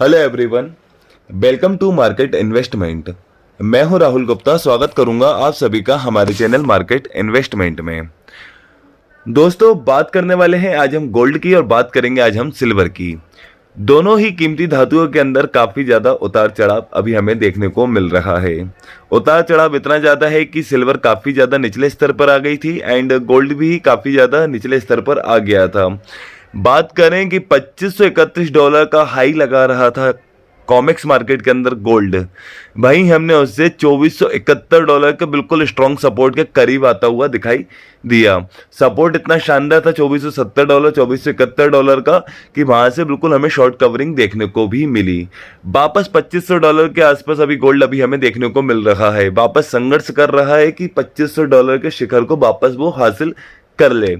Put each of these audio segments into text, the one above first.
Hello everyone, welcome to market investment. मैं हूं राहुल गुप्ता। स्वागत करूंगा आप सभी का हमारे चैनल मार्केट इन्वेस्टमेंट में। दोस्तों, बात करने वाले हैं आज हम गोल्ड की और बात करेंगे आज हम सिल्वर की। दोनों ही कीमती धातुओं के अंदर काफी ज्यादा उतार चढ़ाव अभी हमें देखने को मिल रहा है। उतार चढ़ाव इतना ज्यादा है कि सिल्वर काफी ज्यादा निचले स्तर पर आ गई थी एंड गोल्ड भी काफी ज्यादा निचले स्तर पर आ गया था। बात करें कि $2531 का हाई लगा रहा था कॉमेक्स मार्केट के अंदर गोल्ड, भाई हमने उससे $2471 के बिल्कुल स्ट्रॉन्ग सपोर्ट के करीब आता हुआ दिखाई दिया। सपोर्ट इतना शानदार था $2470 $2471 का कि वहां से बिल्कुल हमें शॉर्ट कवरिंग देखने को भी मिली। वापस $2500 के आसपास अभी गोल्ड अभी हमें देखने को मिल रहा है। वापस संघर्ष कर रहा है कि $2500 के शिखर को वापस वो हासिल कर ले।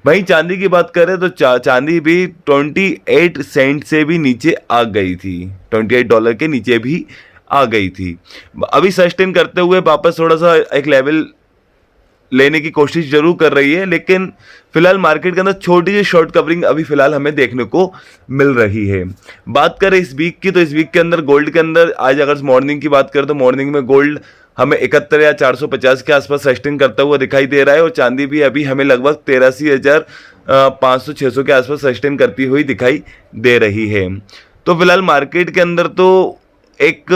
वहीं चांदी की बात करें तो चांदी भी 28 सेंट से भी नीचे आ गई थी, $28 के नीचे भी आ गई थी। अभी सस्टेन करते हुए वापस थोड़ा सा एक लेवल लेने की कोशिश जरूर कर रही है, लेकिन फिलहाल मार्केट के अंदर छोटी सी शॉर्ट कवरिंग अभी फिलहाल हमें देखने को मिल रही है। बात करें इस वीक की, तो इस वीक के अंदर गोल्ड के अंदर आज अगर मॉर्निंग की बात करें तो मॉर्निंग में गोल्ड हमें 71 या 450 के आसपास सस्टेन करता हुआ दिखाई दे रहा है और चांदी भी अभी हमें लगभग 83,500-600 के आसपास सस्टेन करती हुई दिखाई दे रही है। तो फिलहाल मार्केट के अंदर तो एक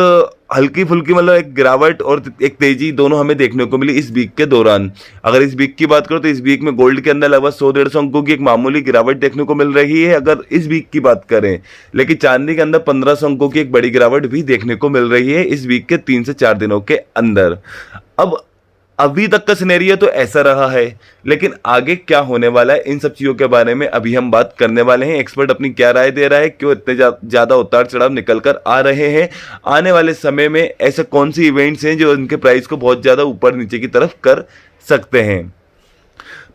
हल्की फुल्की मतलब एक गिरावट और एक तेजी दोनों हमें देखने को मिली इस वीक के दौरान। अगर इस वीक की बात करो तो इस वीक में गोल्ड के अंदर लगभग 100-150 अंकों की एक मामूली गिरावट देखने को मिल रही है अगर इस वीक की बात करें, लेकिन चांदी के अंदर 1500 अंकों की एक बड़ी गिरावट भी देखने को मिल रही है इस वीक के 3 से 4 दिनों के अंदर। अब अभी तक का सिनेरियो तो ऐसा रहा है, लेकिन आगे क्या होने वाला है इन सब चीजों के बारे में अभी हम बात करने वाले हैं। एक्सपर्ट अपनी क्या राय दे रहा है, क्यों इतने ज्यादा उतार चढ़ाव निकल कर आ रहे हैं, आने वाले समय में ऐसे कौन सी इवेंट्स हैं जो इनके प्राइस को बहुत ज्यादा ऊपर नीचे की तरफ कर सकते हैं।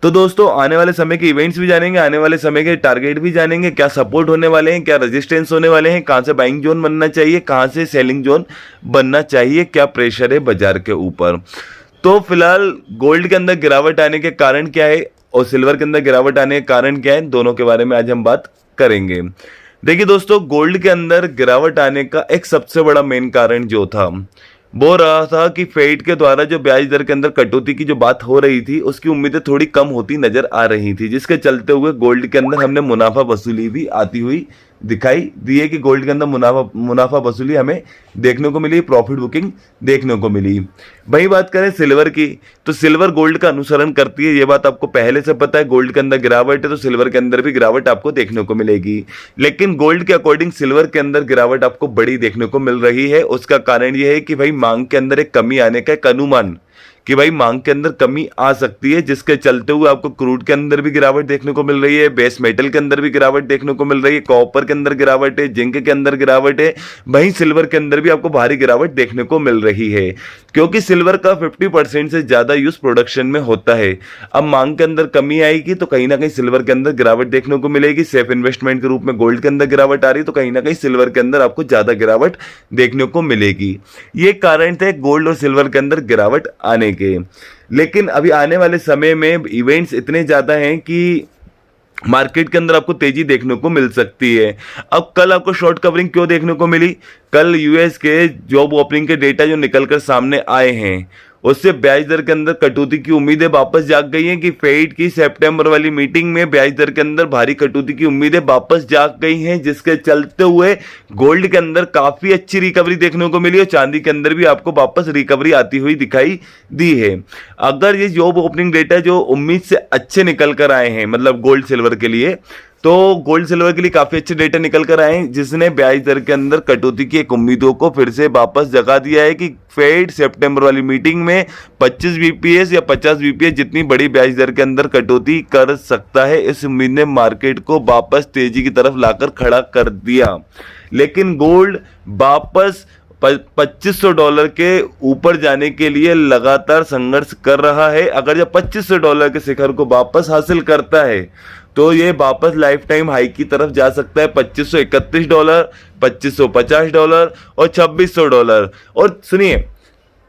तो दोस्तों, आने वाले समय के इवेंट्स भी जानेंगे, आने वाले समय के टारगेट भी जानेंगे, क्या सपोर्ट होने वाले हैं, क्या रेजिस्टेंस होने वाले हैं, कहां से बाइंग जोन बनना चाहिए, कहां से सेलिंग जोन बनना चाहिए, क्या प्रेशर है बाजार के ऊपर। तो फिलहाल गोल्ड के अंदर गिरावट आने के कारण क्या है और सिल्वर के अंदर गिरावट आने के कारण क्या है, दोनों के बारे में आज हम बात करेंगे। देखिए दोस्तों, गोल्ड के अंदर गिरावट आने का एक सबसे बड़ा मेन कारण जो था वो रहा था कि फेड के द्वारा जो ब्याज दर के अंदर कटौती की जो बात हो रही थी उसकी उम्मीदें थोड़ी कम होती नजर आ रही थी, जिसके चलते हुए गोल्ड के अंदर हमने मुनाफा वसूली भी आती हुई दिखाई दी है कि गोल्ड के अंदर मुनाफा वसूली हमें देखने को मिली, प्रॉफिट बुकिंग देखने को मिली। वही बात करें सिल्वर की, तो सिल्वर गोल्ड का अनुसरण करती है, ये बात आपको पहले से पता है। गोल्ड के अंदर गिरावट है तो सिल्वर के अंदर भी गिरावट आपको देखने को मिलेगी, लेकिन गोल्ड के अकॉर्डिंग सिल्वर के अंदर गिरावट आपको बड़ी देखने को मिल रही है। उसका कारण यह है कि भाई मांग के अंदर एक कमी आने का एक अनुमान कि भाई मांग के अंदर कमी आ सकती है, जिसके चलते हुए आपको क्रूड के अंदर भी गिरावट देखने को मिल रही है, बेस मेटल के अंदर भी गिरावट देखने को मिल रही है, कॉपर के अंदर गिरावट है, जिंक के अंदर गिरावट है, वहीं सिल्वर के अंदर भी आपको भारी गिरावट देखने को मिल रही है, क्योंकि सिल्वर का 50% से ज्यादा यूज प्रोडक्शन में होता है। अब मांग के अंदर कमी आएगी तो कहीं ना कहीं सिल्वर के अंदर गिरावट देखने को मिलेगी। सेफ इन्वेस्टमेंट के रूप में गोल्ड के अंदर गिरावट आ रही है तो कहीं ना कहीं सिल्वर के अंदर आपको ज्यादा गिरावट देखने को मिलेगी। ये कारण थे गोल्ड और सिल्वर के अंदर गिरावट आने के। लेकिन अभी आने वाले समय में इवेंट्स इतने ज्यादा हैं कि मार्केट के अंदर आपको तेजी देखने को मिल सकती है। अब कल आपको शॉर्ट कवरिंग क्यों देखने को मिली, कल यूएस के जॉब ओपनिंग के डेटा जो निकलकर सामने आए हैं उससे ब्याज दर के अंदर कटौती की उम्मीदें वापस जाग गई हैं कि फेड की सितंबर वाली मीटिंग में ब्याज दर के अंदर भारी कटौती की उम्मीदें वापस जाग गई हैं, जिसके चलते हुए गोल्ड के अंदर काफी अच्छी रिकवरी देखने को मिली और चांदी के अंदर भी आपको वापस रिकवरी आती हुई दिखाई दी है। अगर ये जॉब ओपनिंग डेटा जो उम्मीद से अच्छे निकल कर आए हैं, मतलब गोल्ड सिल्वर के लिए, तो गोल्ड सिल्वर के लिए काफी अच्छे डेटा निकल कर आए हैं, जिसने ब्याज दर के अंदर कटौती की एक उम्मीदों को फिर से वापस जगा दिया है कि फेड सितंबर वाली मीटिंग में 25 बीपीएस या 50 बीपीएस जितनी बड़ी ब्याज दर के अंदर कटौती कर सकता है। इस उम्मीद ने मार्केट को वापस तेजी की तरफ लाकर खड़ा कर दिया, लेकिन गोल्ड वापस $2500 के ऊपर जाने के लिए लगातार संघर्ष कर रहा है। अगर जब $2500 के शिखर को वापस हासिल करता है तो ये वापस लाइफ टाइम हाई की तरफ जा सकता है, $2531, $2550 और $2600। और सुनिए,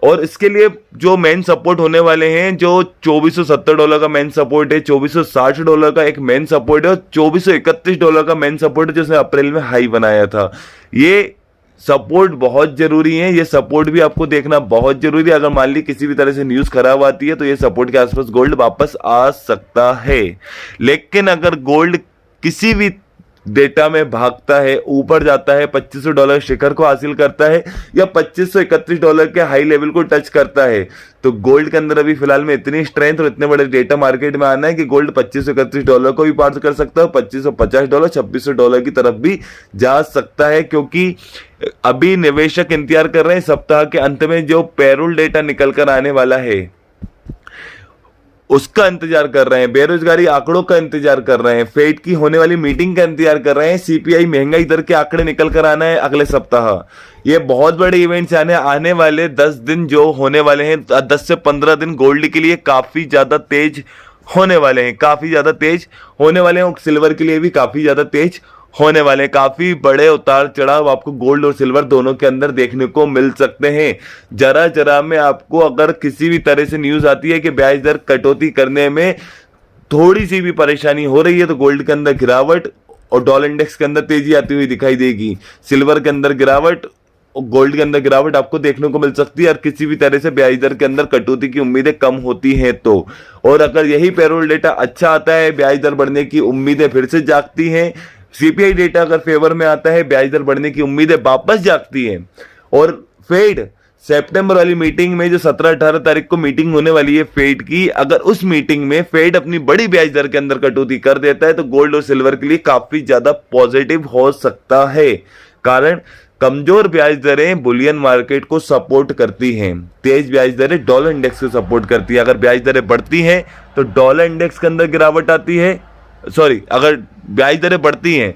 और इसके लिए जो मेन सपोर्ट होने वाले हैं, जो $2470 का मेन सपोर्ट है, $2460 का एक मेन सपोर्ट है और $2431 का मेन सपोर्ट है जिसने अप्रैल में हाई बनाया था। ये सपोर्ट बहुत जरूरी है, ये सपोर्ट भी आपको देखना बहुत जरूरी है। अगर मान ली किसी भी तरह से न्यूज खराब आती है तो ये सपोर्ट के आसपास गोल्ड वापस आ सकता है। लेकिन अगर गोल्ड किसी भी डेटा में भागता है, ऊपर जाता है, $2500 शिखर को हासिल करता है या $2531 के हाई लेवल को टच करता है, तो गोल्ड के अंदर अभी फिलहाल में इतनी स्ट्रेंथ और इतने बड़े डेटा मार्केट में आना है कि गोल्ड $2531 को भी पार कर सकता है, $2550, $2600 की तरफ भी जा सकता है। क्योंकि अभी निवेशक इंतजार कर रहे हैं सप्ताह के अंत में जो पेरोल डेटा निकल कर आने वाला है उसका इंतजार कर रहे हैं, बेरोजगारी आंकड़ों का इंतजार कर रहे हैं, फेड की होने वाली मीटिंग का इंतजार कर रहे हैं, सीपीआई महंगाई दर के आंकड़े निकल कर आना है अगले सप्ताह। ये बहुत बड़े इवेंट्स आने वाले 10 दिन जो होने वाले हैं, 10 से 15 दिन गोल्ड के लिए काफी ज्यादा तेज होने वाले हैं, काफी ज्यादा तेज होने वाले हैं और सिल्वर के लिए भी काफी ज्यादा तेज होने वाले हैं। काफी बड़े उतार चढ़ाव आपको गोल्ड और सिल्वर दोनों के अंदर देखने को मिल सकते हैं। जरा जरा में आपको अगर किसी भी तरह से न्यूज आती है कि ब्याज दर कटौती करने में थोड़ी सी भी परेशानी हो रही है तो गोल्ड के अंदर गिरावट और डॉलर इंडेक्स के अंदर तेजी आती हुई दिखाई देगी। सिल्वर के अंदर गिरावट और गोल्ड के अंदर गिरावट आपको देखने को मिल सकती है और किसी भी तरह से ब्याज दर के अंदर कटौती की उम्मीदें कम होती हैं तो। और अगर यही पेरोल डेटा अच्छा आता है, ब्याज दर बढ़ने की उम्मीदें फिर से जागती हैं, सीपीआई डेटा अगर फेवर में आता है, ब्याज दर बढ़ने की उम्मीदें वापस जागती हैं और फेड सितंबर वाली मीटिंग में जो 17-18 तारीख को मीटिंग होने वाली है फेड की, अगर उस मीटिंग में फेड अपनी बड़ी ब्याज दर के अंदर कटौती कर देता है तो गोल्ड और सिल्वर के लिए काफी ज्यादा पॉजिटिव हो सकता है। कारण कमजोर ब्याज दरें बुलियन मार्केट को सपोर्ट करती हैं, तेज ब्याज दरें डॉलर इंडेक्स को सपोर्ट करती है। अगर ब्याज दरें बढ़ती हैं तो डॉलर इंडेक्स के अंदर गिरावट आती है, अगर ब्याज दरें बढ़ती हैं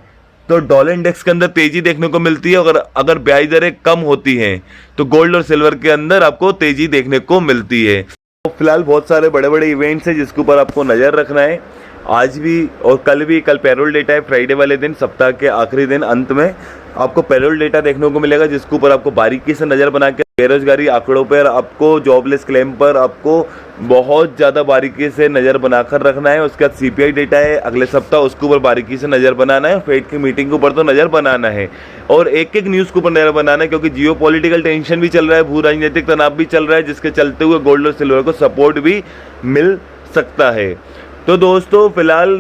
तो डॉलर इंडेक्स के अंदर तेजी देखने को मिलती है। अगर ब्याज दरें कम होती हैं तो गोल्ड और सिल्वर के अंदर आपको तेजी देखने को मिलती है। तो फिलहाल बहुत सारे बड़े बड़े इवेंट्स हैं जिसके ऊपर आपको नजर रखना है। आज भी और कल भी, कल पेरोल डेटा है फ्राइडे वाले दिन, सप्ताह के आखिरी दिन अंत में आपको पेरोल डेटा देखने को मिलेगा जिसके ऊपर आपको बारीकी से नजर बना के बेरोजगारी आंकड़ों पर, आपको जॉबलेस क्लेम पर आपको बहुत ज़्यादा बारीकी से नज़र बनाकर रखना है। उसके बाद सीपीआई डेटा है अगले सप्ताह, उसके ऊपर बारीकी से नज़र बनाना है। फेड की मीटिंग के ऊपर तो नज़र बनाना है और एक एक न्यूज़ के ऊपर नज़र बनाना है क्योंकि जियो पॉलिटिकल टेंशन भी चल रहा है, भू राजनीतिक तनाव भी चल रहा है जिसके चलते हुए गोल्ड और सिल्वर को सपोर्ट भी मिल सकता है। तो दोस्तों फिलहाल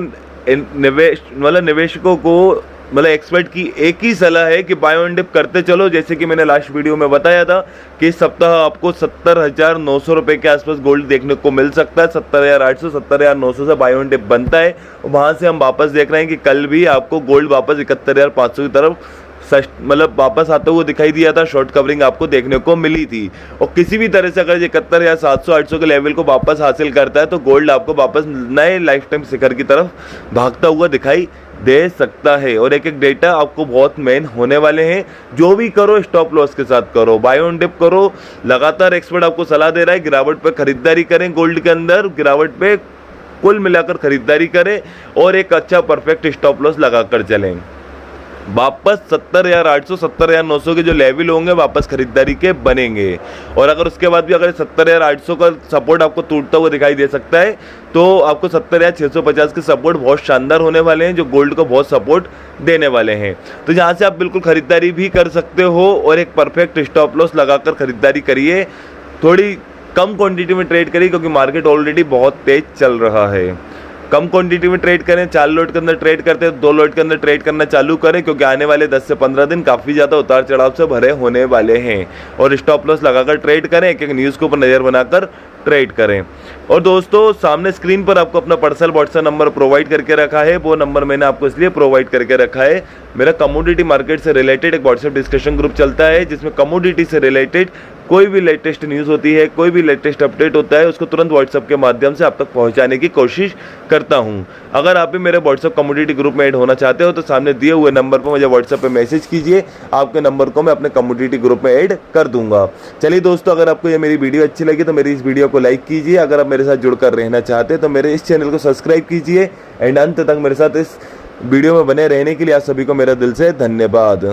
निवेशकों को एक्सपर्ट की एक ही सलाह है कि बाय ऑन डिप करते चलो। जैसे कि मैंने लास्ट वीडियो में बताया था कि इस सप्ताह आपको 70,900 रुपए के आसपास गोल्ड देखने को मिल सकता है। 70,800 70,900 से बाय ऑन डिप बनता है और वहां से हम वापस देख रहे हैं कि कल भी आपको गोल्ड वापस 71,500 की तरफ वापस आता हुआ दिखाई दिया था। शॉर्ट कवरिंग आपको देखने को मिली थी और किसी भी तरह से अगर 71,700-800 के लेवल को वापस हासिल करता है तो गोल्ड आपको वापस नए लाइफ टाइम शिखर की तरफ भागता हुआ दिखाई दे सकता है। और एक एक डेटा आपको बहुत मेन होने वाले हैं। जो भी करो स्टॉप लॉस के साथ करो, बाय ऑन डिप करो। लगातार एक्सपर्ट आपको सलाह दे रहा है गिरावट पे खरीदारी करें, गोल्ड के अंदर गिरावट पे कुल मिलाकर खरीदारी करें और एक अच्छा परफेक्ट स्टॉप लॉस लगाकर चलें। वापस 70,800 70,900 के जो लेवल होंगे वापस खरीदारी के बनेंगे। और अगर उसके बाद भी अगर 70,800 का सपोर्ट आपको टूटता हुआ दिखाई दे सकता है तो आपको 70,650 के सपोर्ट बहुत शानदार होने वाले हैं जो गोल्ड को बहुत सपोर्ट देने वाले हैं। तो यहाँ से आप बिल्कुल खरीदारी भी कर सकते हो और एक परफेक्ट स्टॉप लॉस लगाकर खरीदारी करिए। थोड़ी कम क्वांटिटी में ट्रेड करिए क्योंकि मार्केट ऑलरेडी बहुत तेज चल रहा है। कम क्वांटिटी में ट्रेड करें, 4 लॉट के अंदर ट्रेड करते हैं 2 लॉट के अंदर ट्रेड करना चालू करें क्योंकि आने वाले 10 से 15 दिन काफ़ी ज़्यादा उतार चढ़ाव से भरे होने वाले हैं। और स्टॉप लॉस लगाकर ट्रेड करें, एक एक न्यूज़ के ऊपर नज़र बनाकर ट्रेड करें। और दोस्तों सामने स्क्रीन पर आपको अपना पर्सनल व्हाट्सएप नंबर प्रोवाइड करके रखा है। वो नंबर मैंने आपको इसलिए प्रोवाइड करके रखा है, मेरा कमोडिटी मार्केट से रिलेटेड एक व्हाट्सएप डिस्कशन ग्रुप चलता है जिसमें कमोडिटी से रिलेटेड कोई भी लेटेस्ट न्यूज़ होती है, कोई भी लेटेस्ट अपडेट होता है उसको तुरंत व्हाट्सएप के माध्यम से आप तक पहुंचाने की कोशिश करता हूं। अगर आप भी मेरे व्हाट्सएप कमोडिटी ग्रुप में ऐड होना चाहते हो तो सामने दिए हुए नंबर पर मुझे व्हाट्सएप पे मैसेज कीजिए, आपके नंबर को मैं अपने कमोडिटी ग्रुप में ऐड कर दूंगा। चलिए दोस्तों, अगर आपको ये मेरी वीडियो अच्छी लगी तो मेरी इस वीडियो को लाइक कीजिए। अगर आप मेरे साथ जुड़कर रहना चाहते हैं तो मेरे इस चैनल को सब्सक्राइब कीजिए एंड अंत तक मेरे साथ इस वीडियो में बने रहने के लिए आप सभी को मेरा दिल से धन्यवाद।